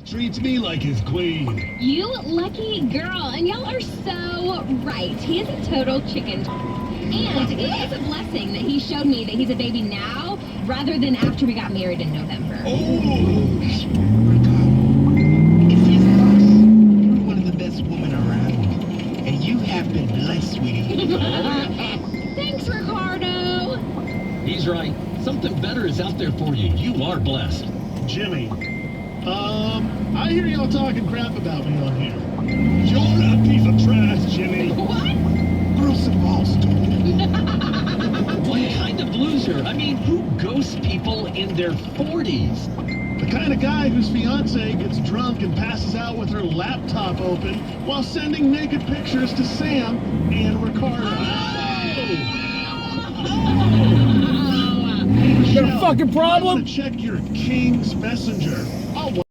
Treats me like his queen. You lucky girl, and y'all are so right. He is a total chicken. And it is a blessing that he showed me that he's a baby now, rather than after we got married in November. Oh my God. It says us. You're one of the best women around. And you have been blessed, sweetie. Thanks, Ricardo. He's right. Something better is out there for you. You are blessed. Jimmy, I hear y'all talking crap about me on here. You're a piece of trash, Jimmy. What? Grow some balls, dude. What kind of loser? I mean, who ghosts people in their 40s? The kind of guy whose fiance gets drunk and passes out with her laptop open while sending naked pictures to Sam and Ricardo. You got a fucking I problem? want to check your King's Messenger.